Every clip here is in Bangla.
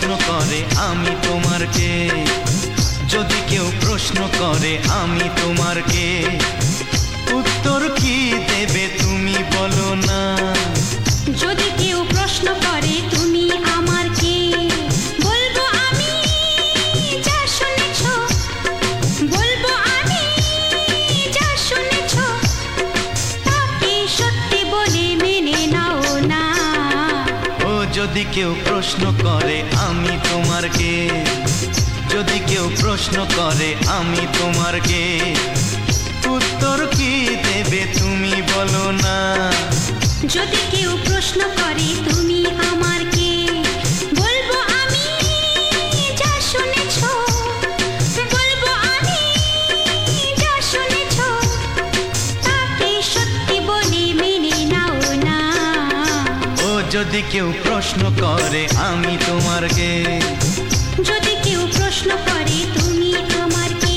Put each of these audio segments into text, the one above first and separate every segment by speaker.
Speaker 1: প্রশ্ন করে আমি তোমার কে, যদি কেউ প্রশ্ন করে আমি তোমার কে, উত্তর কি দেবে তুমি বলো না।
Speaker 2: যদি কেউ প্রশ্ন করে তুমি আমার কে, বলবো আমি যা শুনেছ, বলবো আমি যা শুনেছ, তাকে সত্যি বলে মেনে নাও না।
Speaker 1: ও যদি কেউ প্রশ্ন করে আমি তোমার কে, যদি কেউ প্রশ্ন করে আমি তোমার কে, উত্তর কি দেবে তুমি বলো না।
Speaker 2: যদি কেউ প্রশ্ন করে তুমি আমার কে, বলবো আমি যা শুনেছ, বলবো আমি যা শুনেছ, তাকে সত্যি বলে মেনে নাও না।
Speaker 1: ও যদি কেউ প্রশ্ন করে আমি তোমার কে,
Speaker 2: যদি কেউ প্রশ্ন করে তুমি আমার কে।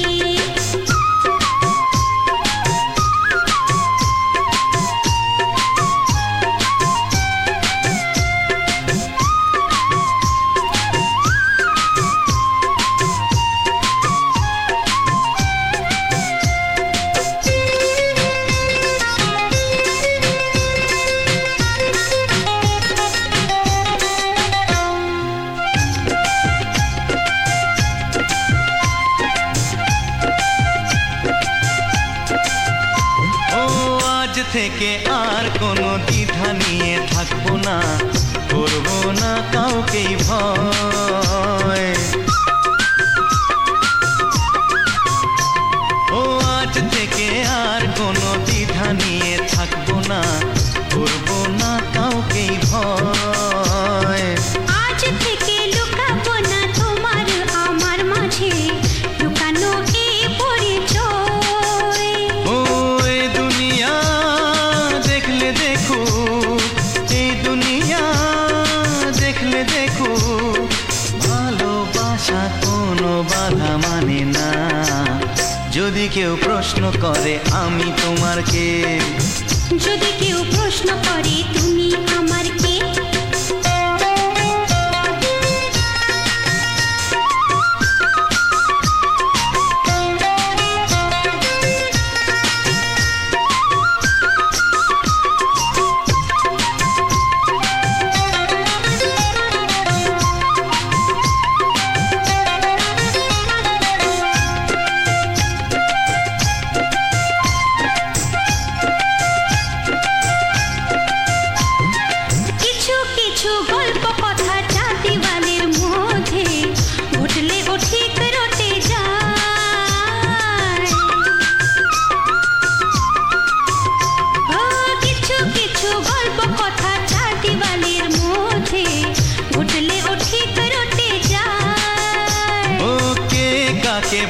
Speaker 1: থেকে আর কোনো দ্বিধা নিয়ে থাকবো না, করবো না কাউকেই ভয়। ও আজ থেকে আর কোনো দ্বিধা নিয়ে থাকবো না, করবো না কাউকেই ভয়।
Speaker 2: আজ থেকে লুকাবো না তোমার আমার মাঝে লুকানো এ পরিচয়।
Speaker 1: ও এই দুনিয়া দেখলে দেখো, এই দুনিয়া দেখলে দেখো, ভালোবাসা কোনো বাধা মানে না। যদি কেউ প্রশ্ন করে আমি তোমার কে,
Speaker 2: যদি কেউ প্রশ্ন করে তুমি আমার কে।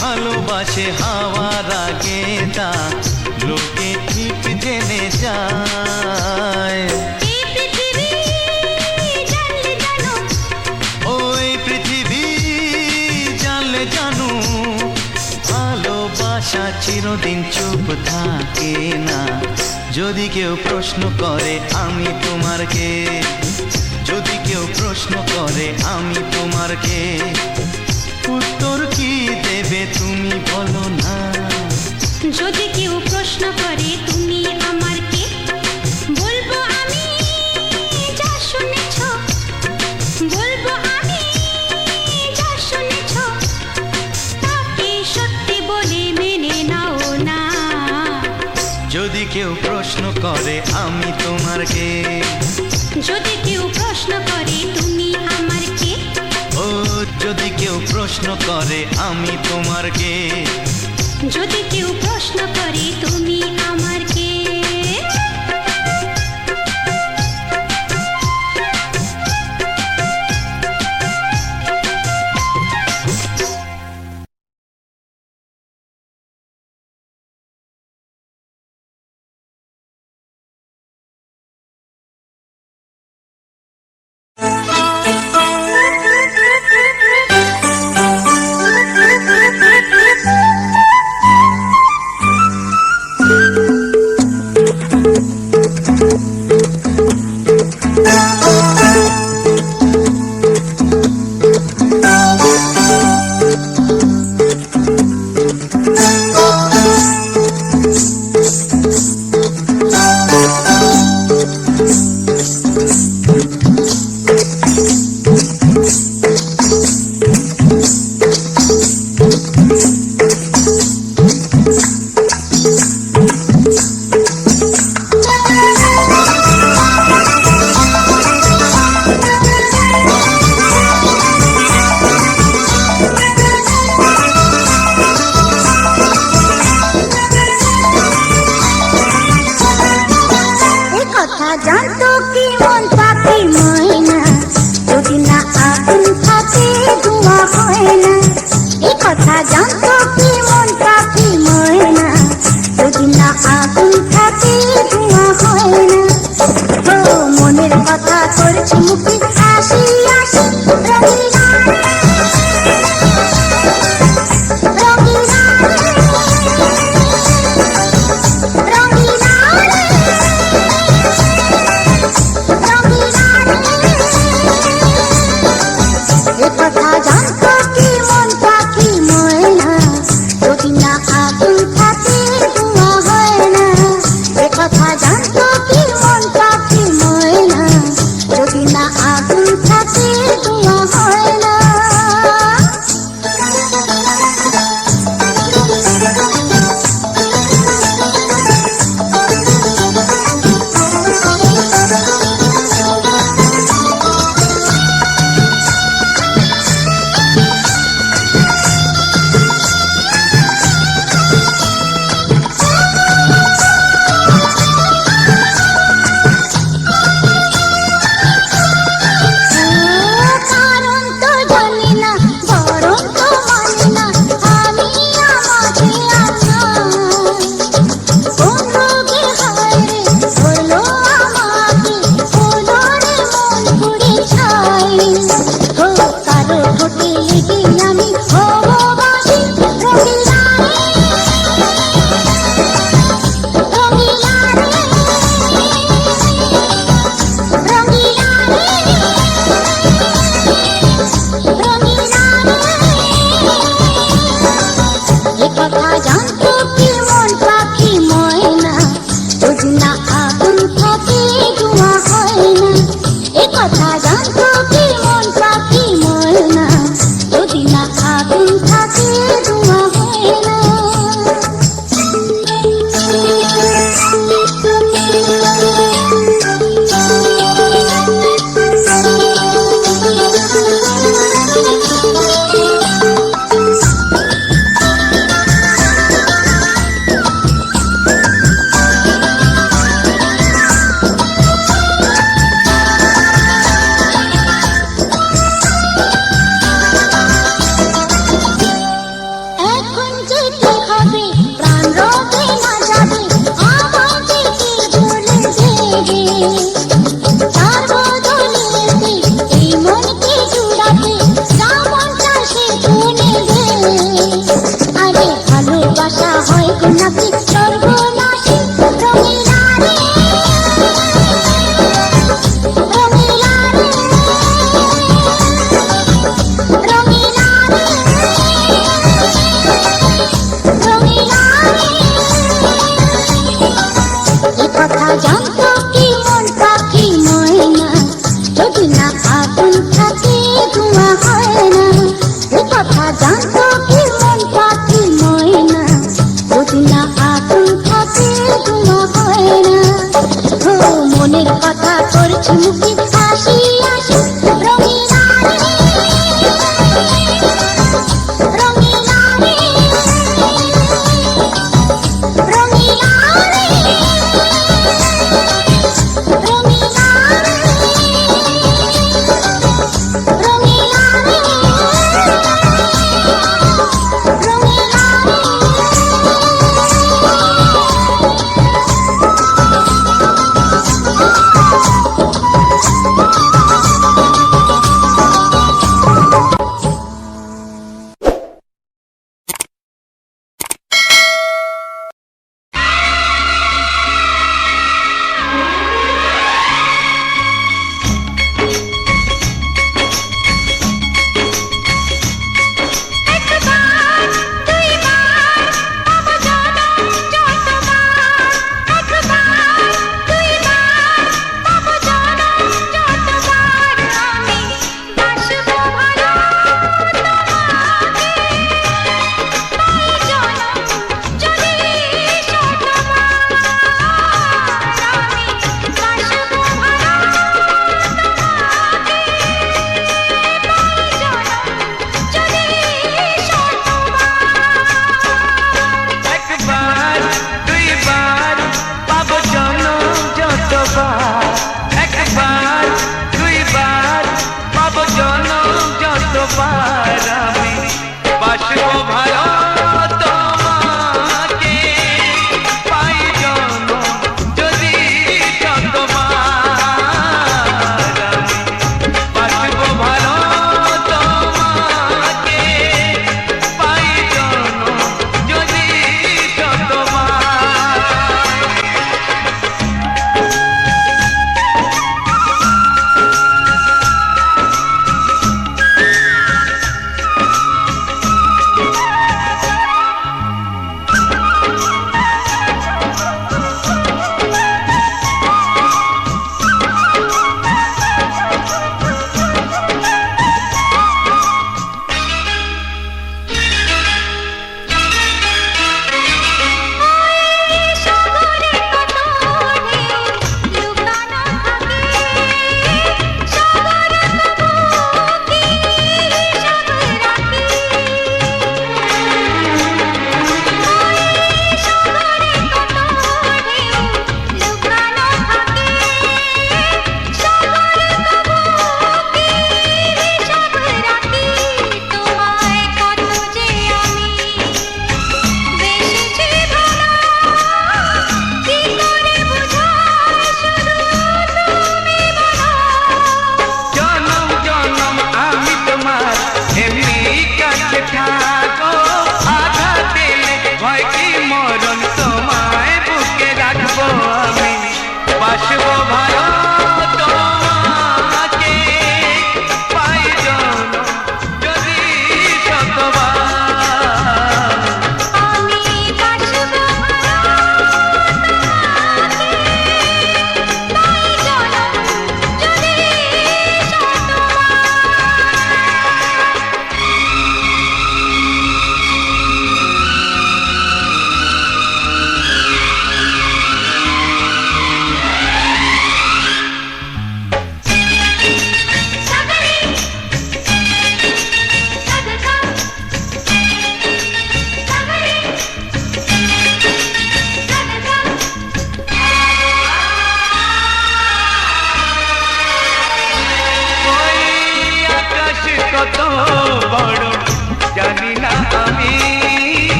Speaker 1: ভালোবাসে হাওয়ার আগে তা লোকে ঠিক জেনে যায়।
Speaker 2: এই পৃথিবী জানলে জানো,
Speaker 1: ওই পৃথিবী জানলে জানো, ভালোবাসা চিরদিন চুপ থাকে না। যদি কেউ প্রশ্ন করে আমি তোমার কে, যদি কেউ প্রশ্ন করে আমি তোমার কে, উত্তর কি দেবে তুমি বলো না।
Speaker 2: যদি কেউ প্রশ্ন করে তুমি আমার কে, বলবো আমি যা শুনেছ, বলবো আমি যা শুনেছ, তাকে সত্যি বলে মেনে নাও না।
Speaker 1: যদি কেউ প্রশ্ন করে আমি তোমার কে,
Speaker 2: যদি কেউ প্রশ্ন করে তুমি আমার কে।
Speaker 1: ও যদি কেউ প্রশ্ন করে আমি তোমার কে,
Speaker 2: যদি কেউ প্রশ্ন করে তুমি আমার কে।
Speaker 3: জানতো কি মন পাখি ময়না, যদি না আগুন থাকে ধোঁয়া হয় না। এ কথা জানতো কি মন পাখি ময়না, যদি না আগুন থাকে ধোঁয়া হয় না। ও মনের কথা করছি মুখে হাসি হাসি, রঙিনা রঙিনা রঙিনা এ কথা জানতো কি মন পাখি ময়না, যদি না আগুন থাকে ধোঁয়া হয় না। এ কথা জানতো কি মন পাখি ময়না, যদি না আগুন থাকে ধোঁয়া হয় না। কারণ তো জানি না, বরং তো মানি না, আমি আমাকে কোন রোগে হায় রে হলো আমাকে, হলো রে মন পুড়ে ছাই। ও কারো ঠোঁটে লেগে আমি হব বাসি, রঙিনা রঙিনা রঙিনা এ কথা জানতো কি মন পাখি ময়না, যদি না আগুন থাকে ধোঁয়া হয় না। এ কথা জানতো কি মন পাখি ময়না, যদি না আগুন থাকে ধোঁয়া হয় না। এখন যেতে হবে, প্রাণ রবে না যাবে, আমাকে কে বলে দেবে? তার বদলেতে এই মনকে জুড়াতে, যেমনটা সে শুনে দে। আরে ভালোবাসা হয় গো নাকি সর্বনাশী, রঙিনা রে রঙিনা রে রঙিনা রে রঙিনা এ কথা জানতো কি মন পাখি ময়না, যদি না আগুন থাকে ধোঁয়া হয় না। এ কথা জানতো কি মন পাখি ময়না, যদি না আগুন থাকে ধোঁয়া হয় না। ও মনের কথা করছি মুখে হাসি হাসি, রঙিনা রঙিনা রঙিনা রঙিনা রঙিনা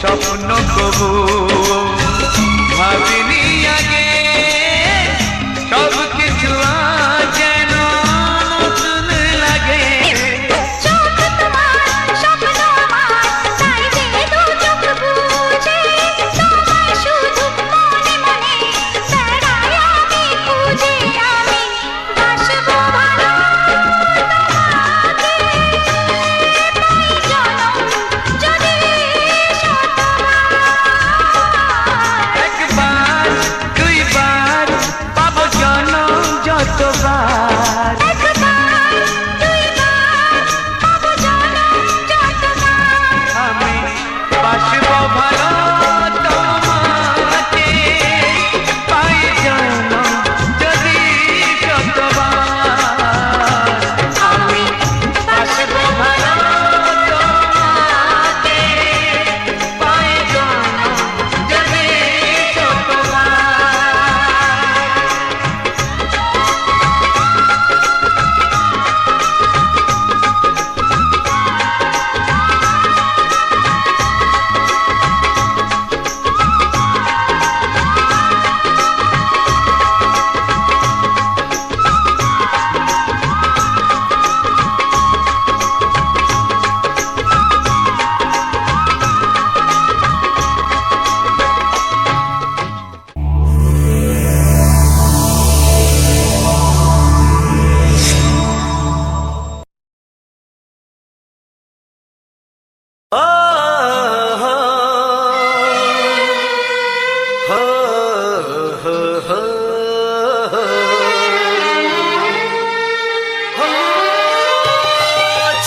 Speaker 1: স্বপ্ন কবু ভাবিনি আগে সব কিছু আজ যেন নতুন লাগে।
Speaker 2: চোখ তোমার স্বপ্ন আমার, তাই যে দু চোখ বুঝে তোমায় শুধু মনে মনে বেড়াই আমি খুঁজে। আমি বাসবো ভালো তোমাকে, তাই জনম যদি শতবার।
Speaker 1: একবার দুইবার পাবো জনম যতবার।
Speaker 2: একবার দুইবার পাবো জনম যতবার।
Speaker 1: আমি বাসবো ভালো তোমাকে, পাই জনম যদি যতবার। আমি বাসবো ভালো তোমাকে, পাই জনম যদি যতবার।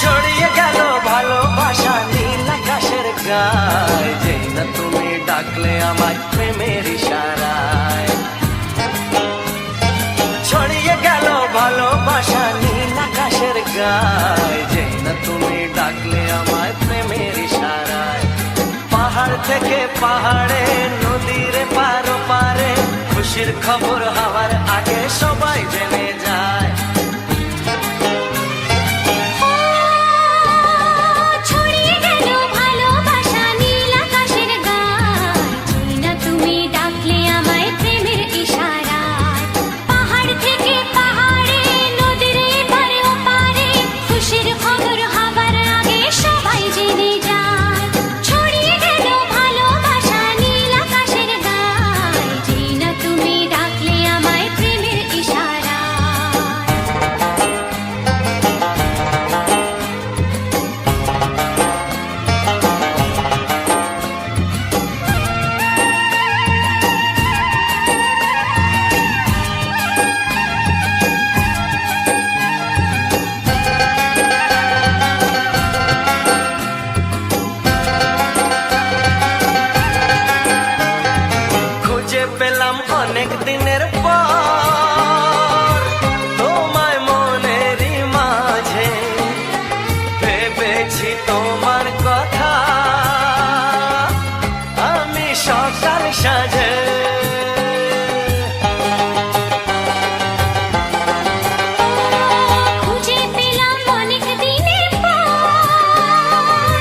Speaker 1: ছড়িয়ে গেল ভালোবাসা নীল আকাশের গায়, যেই না তুমি ডাকলে আমায় প্রেমের ইশারায়। ছড়িয়ে গেল ভালোবাসা নীল আকাশের গায়, যেই না তুমি ডাকলে আমায় প্রেমের ইশারায়। পাহাড় থেকে পাহাড়ে নদীর পারো পারে খুশির খবর হওয়ার আগে সবাই জেনে যায়।
Speaker 2: ছড়িয়ে গেল ভালোবাসা নীল আকাশের গায়, যেই না তুমি ডাকলে আমায় প্রেমের ইশারায়। পাহাড় থেকে পাহাড়ে নদীর এপারে ওপারে খুশির খবর হবার আগে সবাই জেনে যায়। ছড়িয়ে গেল ভালোবাসা নীল আকাশের গায়, যেই না তুমি ডাকলে আমায় প্রেমের ইশারায়।
Speaker 1: খুঁজে পেলাম অনেক দিনের পর তোমায় মনেরই মাঝে, ভেবেছি তোমার কথা আমি সকাল সাজে।
Speaker 2: খুঁজে পেলাম অনেক দিনের পর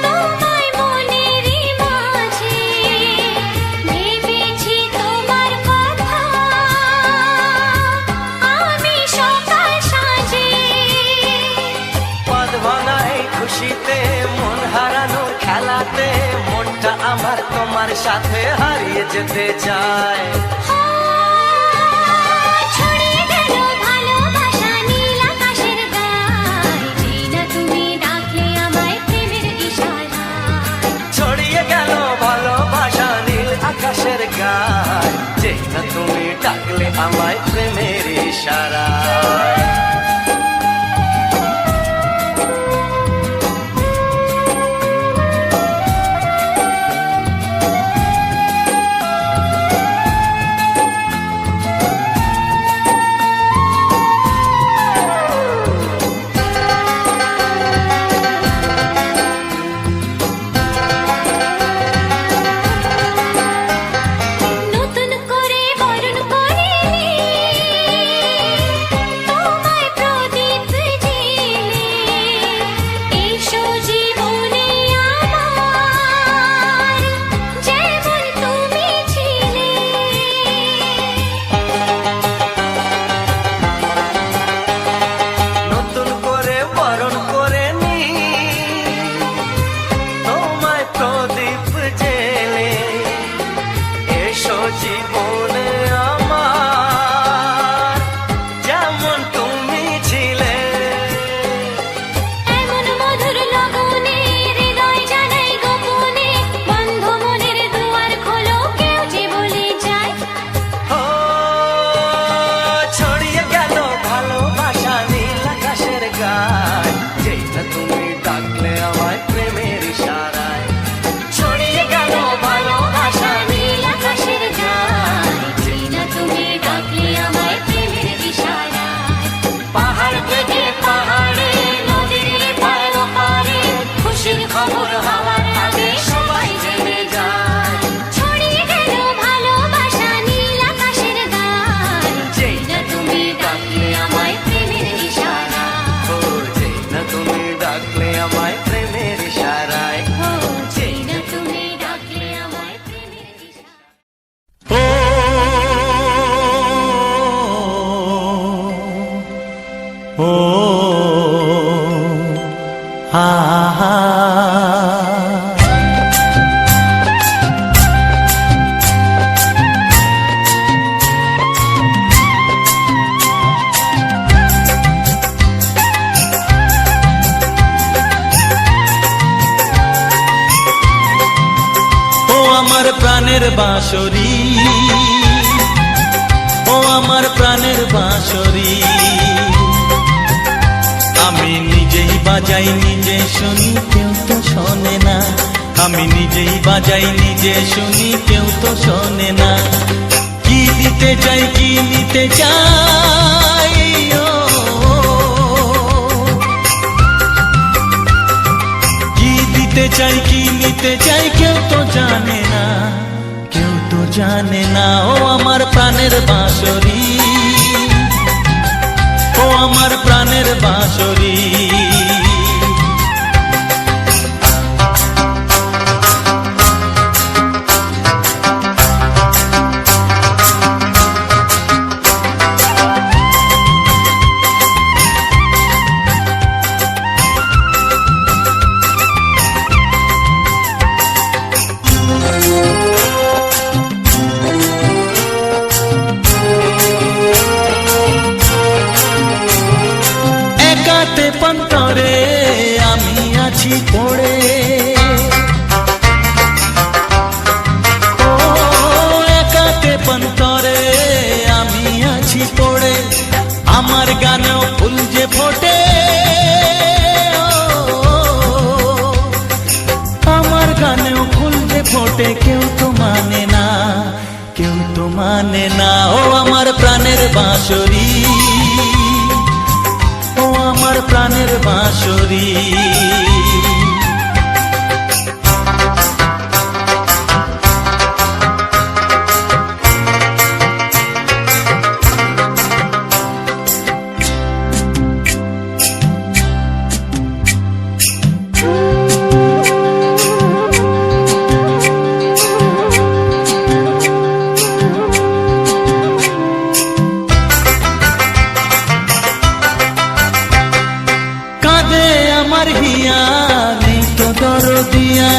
Speaker 2: তোমায় মনেরই মাঝে, ভেবেছি তোমার কথা আমি সকাল সাজে।
Speaker 1: পদ ভাঙা এই খুশিতে মন হারানোর খেলাতে মনটা আমার তোমার সাথে হারিয়ে যেতে চায়।
Speaker 2: ছড়িয়ে গেল ভালোবাসা নীল আকাশের গায়, যেই না তুমি ডাকলে আমায় প্রেমের ইশারায়।
Speaker 1: ছড়িয়ে গেল ভালোবাসা নীল আকাশের গায়, যেই না তুমি ডাকলে আমায় প্রেমের ইশারায়।
Speaker 2: নতুন করে বরণ করে নে খবর হওয়ার আগে সবাই জেনে যায় ছড়িয়ে গেল ভালোবাসা নীল আকাশের গায় যেই না তুমি ডাকলে আমায় প্রেমের ইশারা
Speaker 1: ও যেই না তুমি ডাকলে আমায় প্রেমের ইশারায়
Speaker 2: ও যেই না তুমি ডাকলে আমায় প্রেমের ইশারা
Speaker 1: ও হা হা ও আমার প্রাণের বাঁশরি ও আমার প্রাণের বাঁশরি আমি নিজেই বাজাই নিজে শুনি কেউ তো শোনে না আমি নিজেই বাজাই নিজে শুনি কেউ তো শোনে না কি দিতে চাই কি নিতে চাই ও কি দিতে চাই কি নিতে চাই কেউ তো জানে না কেউ তো জানে না ও আমার প্রাণের বাঁশরি ও আমার প্রাণের বাঁশরি একাতে পন্তরে আমি আছি পড়ে ও একাতে পন্তরে আমি আছি পড়ে আমার গানেও ফুল যে ফোটে আমার গানেও ফুল যে ফোটে কেউ তো মানে না কেউ তো মানে না ও আমার প্রাণের বাঁশরি ও আমার প্রাণের বাঁশরি কাঁদে আমার হিয়া নেই তো দরদিয়া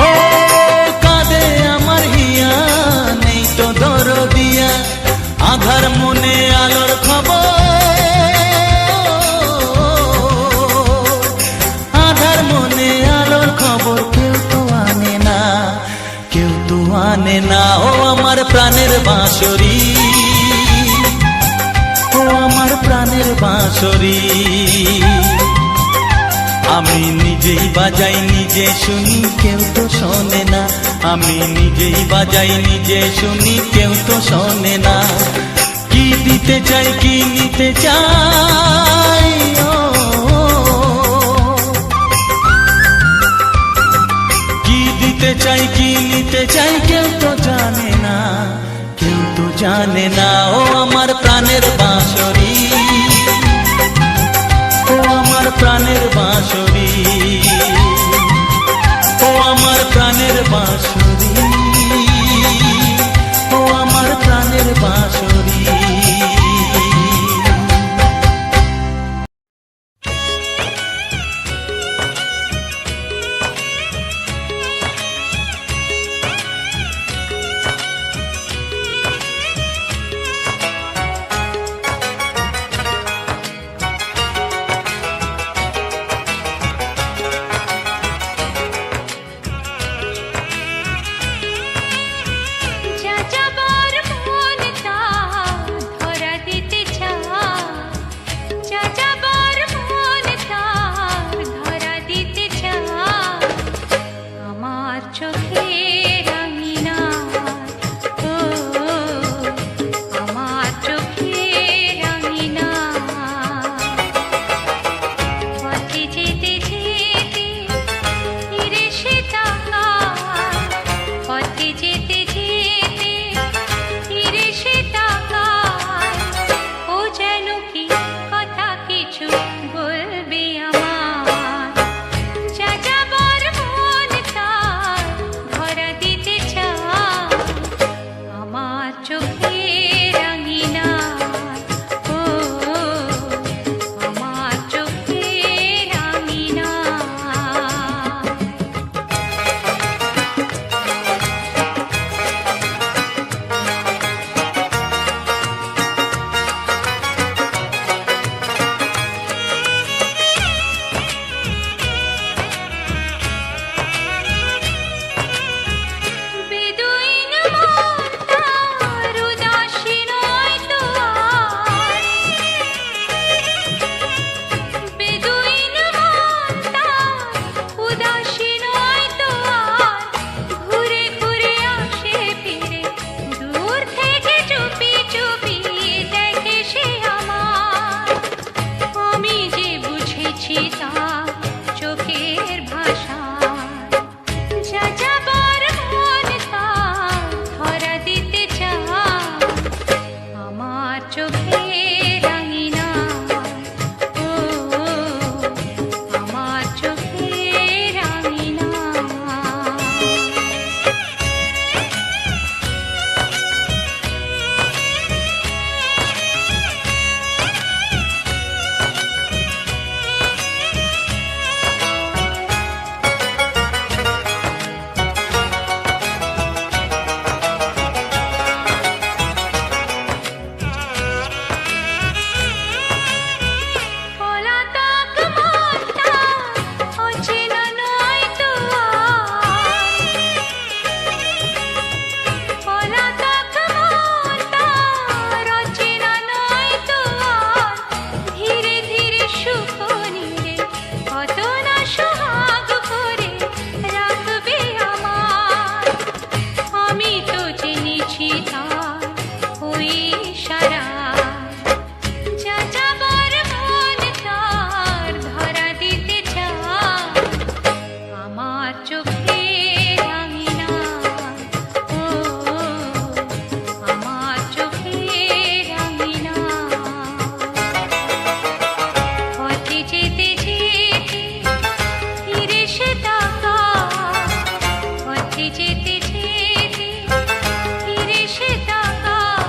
Speaker 1: ও কাঁদে আমার হিয়া নেই তো দরদিয়া আধার মনে আলোর খবর আধার মনে আলোর খবর কেউ তো আনে না কেউ তো আনে না ও আমার প্রাণের বাঁশরি ও আমার প্রাণের বাঁশরি আমি নিজেই বাজাই নিজে শুনি কেউ তো শোনে না আমি নিজেই বাজাই নিজে শুনি কেউ তো শোনে না কি দিতে চাই কি নিতে চাই ও কি দিতে চাই কি নিতে চাই কেউ তো জানে না কেউ তো জানে না ও আমার প্রাণের বাঁশরি ও আমার প্রাণের বাঁশরি ও আমার প্রাণের বাঁশরি ও আমার প্রাণের বাঁশরি
Speaker 2: নিছি তার চোখের ভাষা যা যাবার মন তার ধরা দিতে চায় আমার চোখে রাঙিনা ও আমার চোখে রাঙিনা পলাতক মনটা অচেনা নয় তো পলাতক মনটা অচেনা নয় তো ধীরে ধীরে সুখ নিরে কত না সোহাগ করে রাখবে আমার আমি তো জেনেছি তার ওই সারা যা যাবার মন তার ধরা দিতে চায় আমার চোখে রাঙিনা ও আমার চোখে রাঙিনা পথে যেতে যেতে ফিরে সে তাকায় পথে যেতে যেতে ফিরে সে তাকায়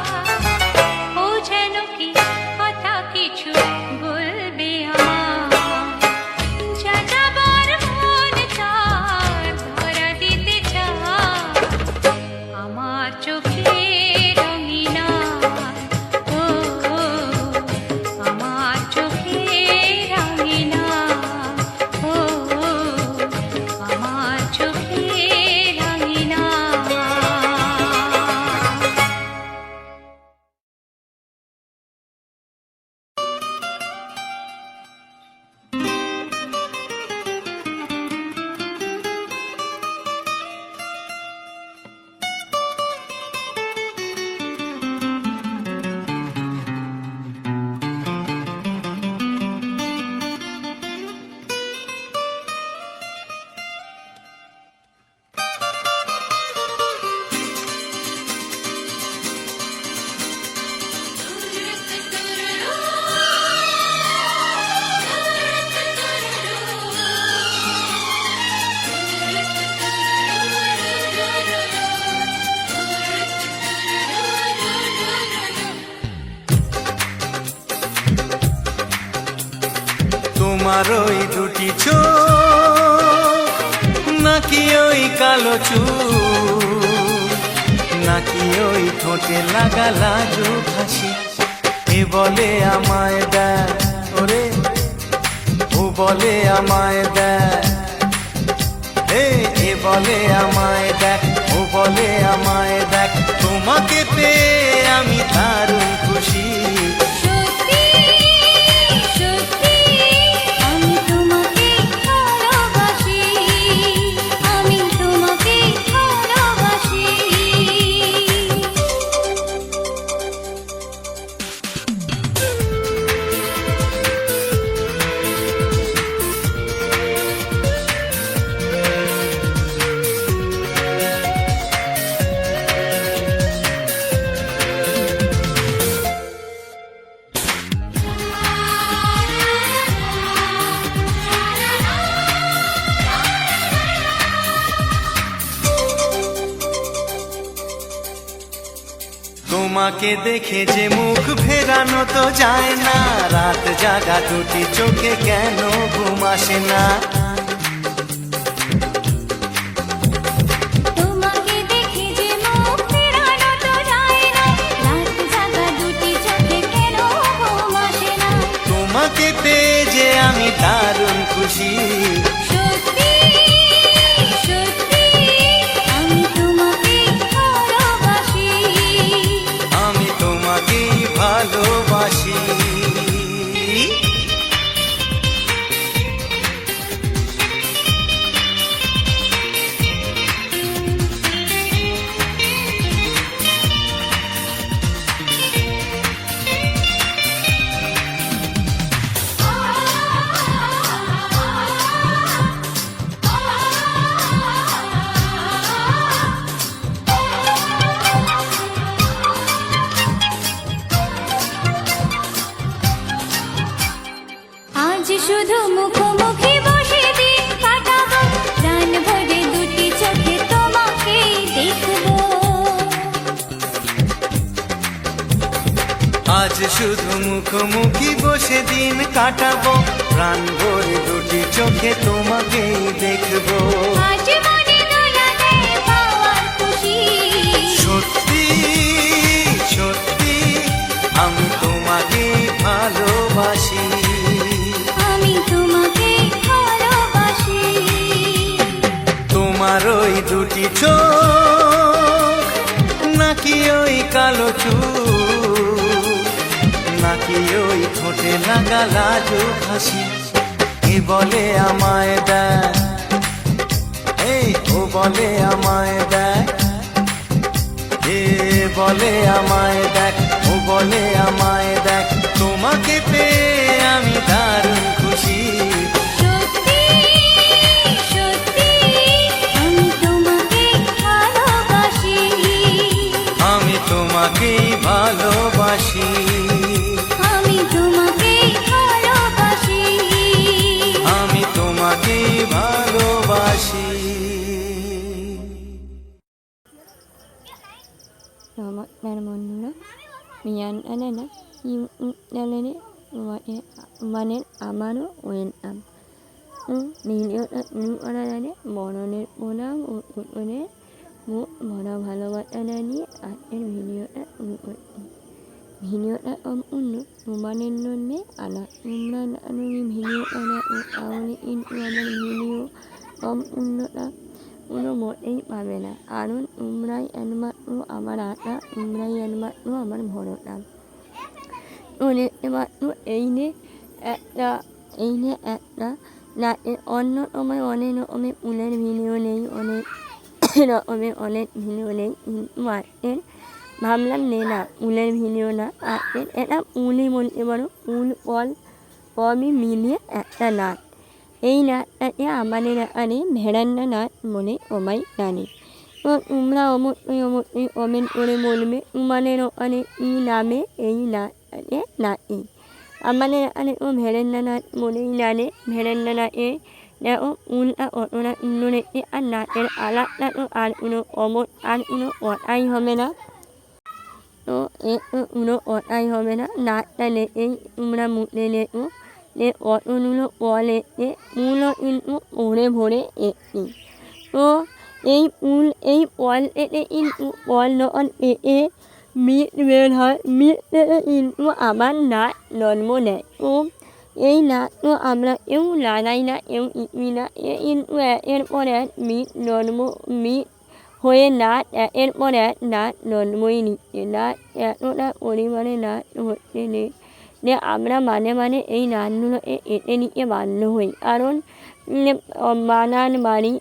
Speaker 2: ও যেন কি কথা কিছু বলবে আমার যা যাবার মন তার ধরা দিতে চায় আমার চোখে রঙিনা ও আমার চোখে রঙিনা ও আমার চোখে রঙিনা
Speaker 1: তোমার ওই দুটি চোখ নাকি ওই কালো চুল নাকি ওই ঠোঁটে লাগা লাজুক হাসি এ বলে আমায় দেয় ওরে ও বলে আমায় দেয় এ বলে আমায় দেখ ও বলে আমায় দেখ তোমাকে পেয়ে আমি দারুণ খুশি
Speaker 2: সত্যি সত্যি আমি তোমাকে ভালোবাসি আমি তোমাকে ভালোবাসি
Speaker 1: তোমাকে দেখে যে মুখ ফেরানো তো যায় না রাত জাগা দুটি চোখে কেন ঘুম আসে না
Speaker 2: তোমাকে দেখে যে মুখ ফেরানো তো যায় না রাত জাগা দুটি চোখে কেন ঘুম আসে না
Speaker 1: তোমাকে পেয়ে যে আমি দারুণ খুশি
Speaker 2: সত্যি সত্যি আমি তোমাকে ভালোবাসি
Speaker 1: আমি তোমাকেই ভালোবাসি
Speaker 2: শুধু মুখোমুখি বসে দিন কাটাবো প্রাণ ভরে দুটি চোখে তোমাকে দেখবো
Speaker 1: আজ শুধু মুখোমুখি বসে দিন কাটাবো প্রাণ ভরে দুটি চোখে তোমাকেই দেখবো
Speaker 2: আজ মনে দোলা দেয় পাওয়ার খুশি
Speaker 1: সত্যি সত্যি আমি তোমাকে ভালোবাসি
Speaker 2: আমি তোমাকে ভালোবাসি
Speaker 1: তোমার ওই দুটি চোখ নাকি ওই কালো চুল নাকি ওই ঠোঁটে লাগা লাজুক হাসি কে বলে আমায় দেখ এই ও বলে আমায় দেখ এ বলে আমায় দেখ ও বলে আমায় দেখ তোমাকে পেয়ে আমি দারুণ খুশি
Speaker 2: সত্যি সত্যি আমি তোমাকে ভালোবাসি
Speaker 1: আমি তোমাকেই ভালোবাসি
Speaker 2: আমি তোমাকে ভালোবাসি
Speaker 1: আমি তোমাকেই ভালোবাসি
Speaker 4: Namun mian anana dalene manen amano wen am nilio nu anane monone monam une mu mona bhalobas anani aten video unnu mumanen nonne ala umran anuni video ana awni in uaman video unnu uno mo ei pabe na arun umrai anmat nu amar ata umrai anmat nu amar bhorota une emat nu eine একটা না অন্য সময় অনেক রকমের উলের ভিডিও নেই অনেক রকমের অনেক ভিডিও নেই মায়ের ভাবলাম নে না উলের ভিডিও না আর এটা উলই বলতে পারো উল অল কমই মিলিয়ে একটা নাচ এই নাচটাকে আমাদের এখানে ভেড়ান্না নাচ বলে সবাই জানে তো তোমরা অবশ্যই কমেন্ট করে বলবে তোমাদের ওখানে কী নামে এই নাচটাকে নাচে আমাদের এখানে ও ভেড়ান্না নাচ বলেই জানে ভেড়ান্না নাচে দেখো উলটা কতটা সুন্দর দেখতে আর নাচের আলাদা তো আর কোনো অমর আর কোনো কথাই হবে না তো কোনো কথাই হবে না নাচটা দেখেই তোমরা মুখে দেখো যে কতগুলো বলে মূল কিন্তু ভরে ভরে একটি তো এই ফুল এই ফল থেকে কিন্তু ফল যখন পেকে মিট বের হয় মিট থেকে কিন্তু আবার নাচ জন্ম নেয় তো এই নাচ তো আমরা কেউ লাগাই না কেউ ইটুই না কিন্তু এরপর এক মিট জন্ম মিট হয়ে নাচ এরপর এক নাচ জন্মই নিচ্ছে নাচ এতটা পরিমাণে নাচ হচ্ছে যে আমরা মানে মানে এই নাচগুলোকে এঁটে নিতে বাধ্য হই কারণ বানান বাড়ি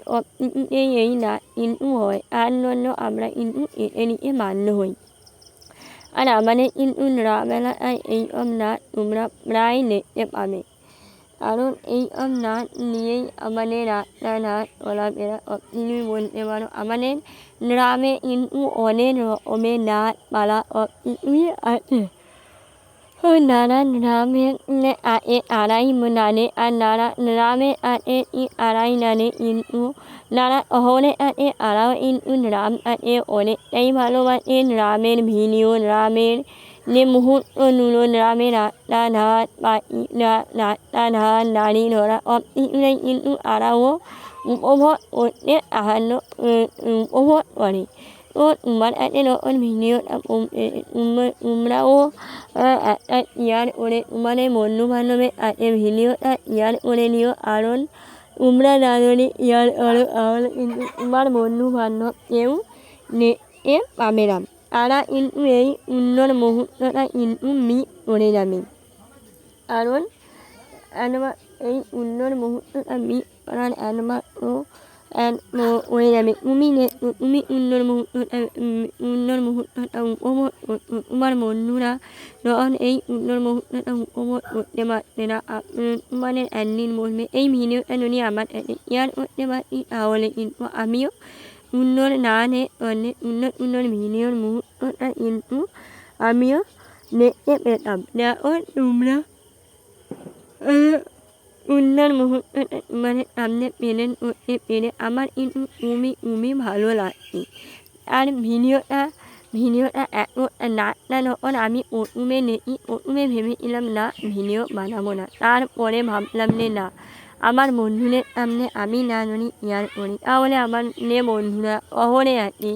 Speaker 4: এই নাচ কিন্তু হয় তার জন্য আমরা কিন্তু এঁটে নিতে বাধ্য হই আর আমাদের কিন্তু রাতবেলায় এইসব নাচ তোমরা প্রায় দেখতে পাবে কারণ এইসব নাচ নিয়েই আমাদের রাস্তা নাচ চলাফেরা সবকিছুই বলতে পারো আমাদের গ্রামে কিন্তু অনেক রকমের নাচ পালা সবকিছুই আছে নানান গ্রামের আড়াই নানে আর নানান গ্রামের আছে আড়াই নানে কিন্তু নানা শহরে আছে আড়াও কিন্তু গ্রাম আছে অনেকটাই ভালোবাসে গ্রামের ভিডিও গ্রামের যে মুহূর্তগুলো গ্রামের রাস্তাঘাট রাস্তাঘাট গাড়ি ঘোড়া সব কিছুটাই কিন্তু আড়াও উপভোগ করতে সাহায্য উপভোগ করে তো তোমার কাছে যখন ভিডিওটা তোমরাও একটা শেয়ার করে তোমাদের বন্ধু বান্ধবের কাছে ভিডিওটা শেয়ার করে নিও কারণ তোমরা না যদি শেয়ার করো তাহলে কিন্তু তোমার বন্ধু বান্ধব কেউ দেখতে পাবে না তারা কিন্তু এই সুন্দর মুহূর্তটা কিন্তু মিস করে যাবে কারণ এই সুন্দর মুহূর্তটা মিস করার একমাত্র হয়ে যাবে তুমি সুন্দর মুহূর্তটা উপভোগ তোমার বন্ধুরা যখন এই সুন্দর মুহূর্তটা উপভোগ করতে পারছে না তোমাদের একদিন বলবে এই ভিডিওটা যদি আমার শেয়ার করতে পারছি তাহলে কিন্তু আমিও সুন্দর নাচে সুন্দর ভিডিওর মুহূর্তটা কিন্তু আমিও দেখতে পেতাম দেখো তোমরা সুন্দর মুহূর্তটা মানে সামনে পেলে করতে পেরে আমার কিন্তু খুবই ভালো লাগছে। আর ভিডিওটা এতটা নাচটা যখন আমি প্রথমে ভেবেছিলাম না ভিডিও বানাবো না, তারপরে ভাবলাম যে না, আমার বন্ধুদের সামনে আমি না যদি শেয়ার করি তাহলে আমার যে বন্ধুরা শহরে আছে,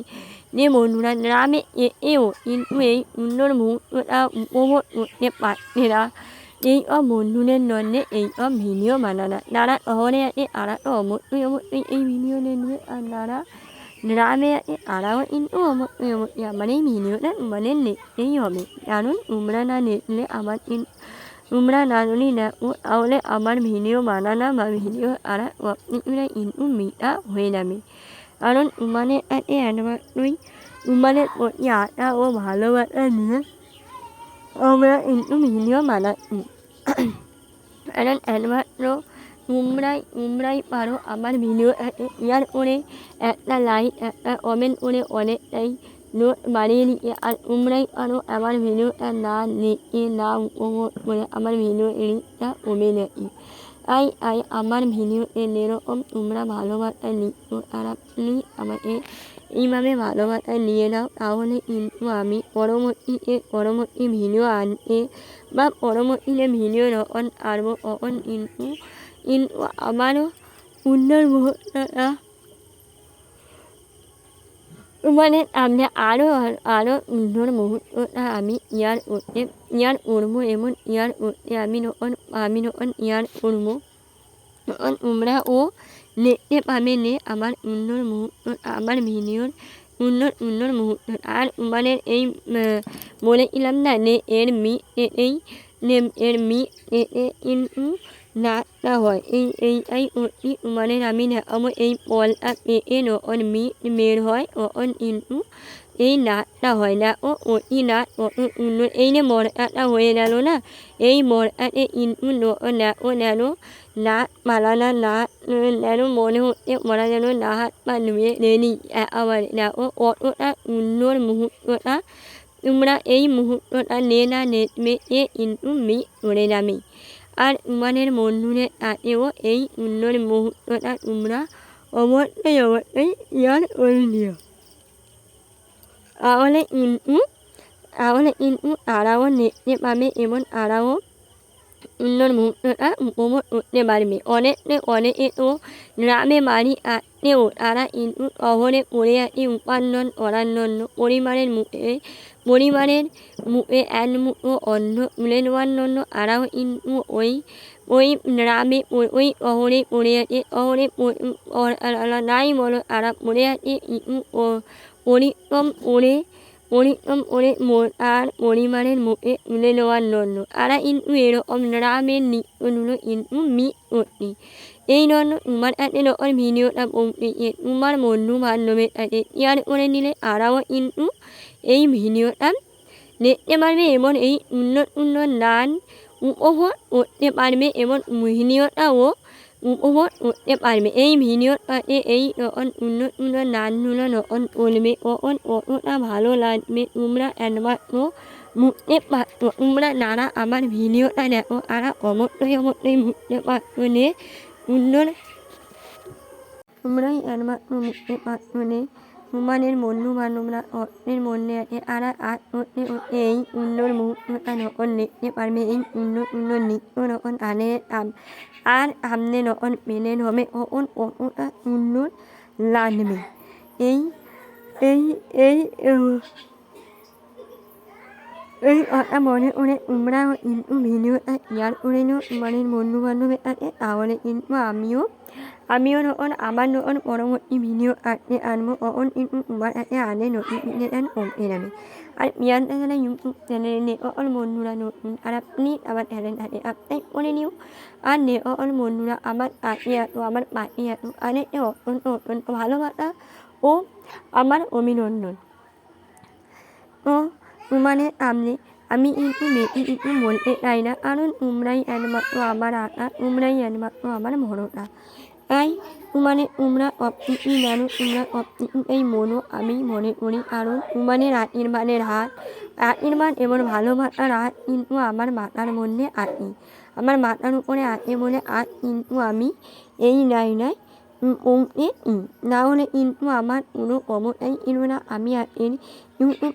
Speaker 4: যে বন্ধুরা গ্রামে এসেও কিন্তু এই সুন্দর মুহূর্তটা উপভোগ করতে পারছে না, এইসব বন্ধুদের জন্যে এইসব ভিডিও বানানো। যারা শহরে আছে তারা তো অবশ্যই এই ভিডিও দেখবে, আর যারা গ্রামে আছে তারাও কিন্তু অবশ্যই আমার এই ভিডিওটা দেখতেই হবে। কারণ তোমরা না দেখলে তোমরা না যদি দেখো তাহলে আমার ভিডিও বানানো বা ভিডিও ছাড়া সব কিছুটাই কিন্তু মিথ্যা হয়ে যাবে। কারণ তোমাদের কাছে একমাত্রই তোমাদের প্রতি আশা ও ভালোবাসা নিয়ে আমরা কিন্তু ভিডিও বানাচ্ছি। কারণ একমাত্র তোমরাই পারো আমার ভিডিওটাকে শেয়ার করে একটা লাইক একটা কমেন্ট করে অনেকটাই নোট বাড়িয়ে দিতে। আর তোমরাই পারো আমার ভিডিওটা না দেখে না উপভোগ করে আমার ভিডিও রিচটা কমে যেতে। তাই আমার ভিডিওতে যেরকম তোমরা ভালোবাসা নিচ্ছ তারা প্লিজ আমাকে এইভাবে ভালোবাসা নিয়ে নাও, তাহলে কিন্তু আমি পরবর্তী ভিডিও আনতে বা পরবর্তীতে ভিডিও যখন আসবো তখন কিন্তু আমারও সুন্দর মুহূর্তটা তোমাদের সামনে আরও সুন্দর মুহূর্তটা আমি শেয়ার করবো এবং শেয়ার করতে আমি যখন শেয়ার করবো তখন তোমরাও দেখতে পাবে যে আমার সুন্দর মুহূর্ত, আমার ভিডিওর সুন্দর মুহূর্ত। আর তোমাদের এই বলেছিলাম না যে এর মি কিন্তু নাচটা হয় এইটাই করছি তোমাদের আমি দেখাবো। এই পলটা পেটে যখন বের হয় তখন কিন্তু এই নাচটা হয় না ও অতি নাচ কত সুন্দর। এই যে মরটাটা হয়ে গেল না, এই মরটাতে কিন্তু দেখো যেন নাচ পালানা নাচ যেন মনে হচ্ছে ওরা যেন না হাত পা ধুয়ে রেডি আবার দেখো কতটা সুন্দর মুহূর্তটা। তোমরা এই মুহূর্তটা না দেখবে এ কিন্তু মিস করে যাবে। আর তোমাদের বন্ধুদের সাথেও এই সুন্দর মুহূর্তটা তোমরা অবশ্যই শেয়ার করে দিও, তাহলে কিন্তু তারাও দেখতে পাবে এবং তারাও সুন্দর মুহূর্তটা উপভোগ করতে পারবে। অনেকে তো গ্রামে বাড়ি আসলেও তারা কিন্তু শহরে পড়ে আছে উপার্জন করার জন্য, পরিবারের মুখে এক মুঠো অন্ন তুলে দেওয়ার জন্য তারাও কিন্তু ওই গ্রামে ওই শহরে পড়ে আছে। শহরে নাই বলো তারা পড়ে আছে কিন্তু পরিশ্রম করে তার পরিবারের মুখে তুলে দেওয়ার জন্য তারা কিন্তু এরকম গ্রামের নৃত্যগুলো কিন্তু মিস করছে। এই জন্য তোমার কাছে যখন ভিডিওটা পৌঁছেছে তোমার বন্ধু বান্ধবের কাছে শেয়ার করে দিলে তারাও কিন্তু এই ভিডিওটা দেখতে পারবে এবং এই সুন্দর গান উপভোগ করতে পারবে এবং ভিডিওটাও উপভোগ করতে পারবে। এই ভিডিওটাতে এই যখন সুন্দর গানগুলো যখন করবে তখন কতটা ভালো লাগবে তোমরা একমাত্র বুঝতে পারছো। তোমরা যারা আমার ভিডিওটা দেখো তারা অবশ্যই বুঝতে পারছো যে সুন্দর, তোমরাই একমাত্র বুঝতে পারছো যে তোমাদের বন্ধু বান্ধবরা অর্থের মধ্যে আছে তারা এই সুন্দর মুহূর্তটা যখন দেখতে পারবে, এই সুন্দর নৃত্য যখন আর সামনে যখন প্রেজেন্ট হবে তখন কতটা সুন্দর লাগবে। এই কথা মনে করে তোমরাও কিন্তু ভিডিওটা শেয়ার করে নিও তোমাদের বন্ধু বান্ধবের কাছে, তাহলে কিন্তু আমিও যখন পরবর্তী ভিডিও আনবো তখন কিন্তু তোমার কাছে আগে নোটিফিকেশান পৌঁছে যাবে। আর প্রিয়াঙ্কা যারা ইউটিউব চ্যানেলে সকল বন্ধুরা নতুন তারা প্লিজ আমার চ্যানেলটাকে সাবস্ক্রাইব করে নিও। আর সকল বন্ধুরা আমার পাশে আসো আরেকটা অত্যন্ত ভালোবাসা ও আমার অভিনন্দন। তো তোমাদের সামনে আমি কিন্তু বেশি কিছু বলতে চাই না, কারণ তোমরাই একমাত্র আমার আশা, তোমরাই একমাত্র আমার ভরসা। তাই তোমরা সব কিছুই জানো, তোমরা সব কিছুতেই মনো আমি মনে করি, কারণ তোমাদের আশীর্বাদ এবং ভালোবাসার হাত কিন্তু আমার মাথার মধ্যে আছে। আমার মাথার উপরে আছে বলে আজ কিন্তু আমি এই নাই নাই পৌঁছে না হলে কিন্তু আমার কোনো ক্ষমতাই ছিল না আমি আজকের ইউটিউব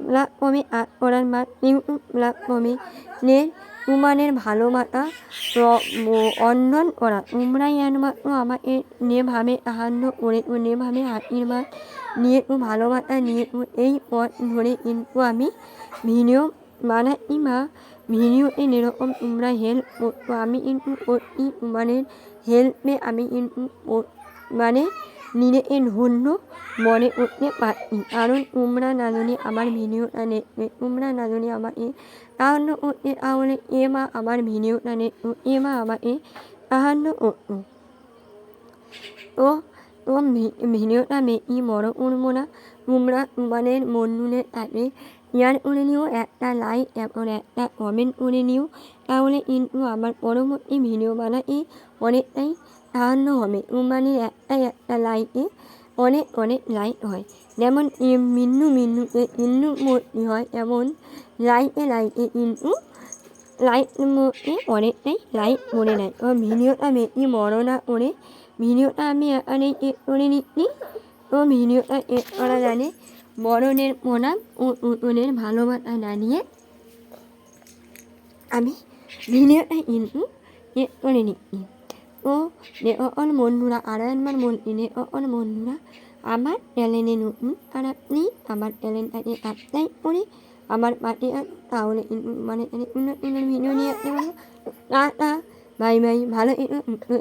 Speaker 4: প্ল্যাটফর্মে আজ করার মাঠ ইউটিউব প্ল্যাটফর্মে তোমাদের ভালোবাসা অন্যন করা তোমরাই একমাত্র আমাকে যেভাবে সাহায্য করে যেভাবে আশীর্বাদ নিয়ে তো ভালোবাসা নিয়ে তো এই পথ ধরে কিন্তু আমি ভিডিও বানাচ্ছি বা ভিডিওতে যেরকম তোমরা হেল্প করতো আমি কিন্তু করছি তোমাদের হেল্পে আমি কিন্তু মানে নিজেকে ধন্য মনে করতে পারছি কারণ তোমরা না জানি আমার ভিডিওটা দেখবে তোমরা না জানি আমাকে সাহায্য করতে তাহলে মা আমার ভিডিওটা দেখতো মা আমাকে সাহায্য করতো তো তো ভিডিওটা বেশি বড় করবো না তোমরা তোমাদের বন্ধুদের সাথে শেয়ার করে নিও একটা লাইক এবং একটা কমেন্ট করে নিও তাহলে কিন্তু আমার পরবর্তী ভিডিও বানাতে অনেকটাই সাহায্য হবে তোমাদের একটা লাইকে অনেক অনেক লাইক হয় যেমন মিন্নুতে ভর্তি হয় এমন লাইকে কিন্তু লাইক মধ্যে অনেকটাই লাইক করে নেয় তো ভিডিওটা বেশি বড় না করে ভিডিওটা আমি এখানে এড করে নিচ্ছি তো ভিডিওটা এড করা জানে বড়দের প্রণাম ও ছোটদের ভালোবাসা জানিয়ে আমি ভিডিওটা কিন্তু এড করে নিচ্ছি তো অন বন্ধুরা আরও একবার বলছি অন বন্ধুরা আমার চ্যানেলে নতুন আর আপনি আমার চ্যানেলটাকে সাবস্ক্রাইব করে আমার পাশে তাহলে কিন্তু মানে ভিডিও নিয়ে আসতে পারবো টাটা বাই বাই ভালো একটু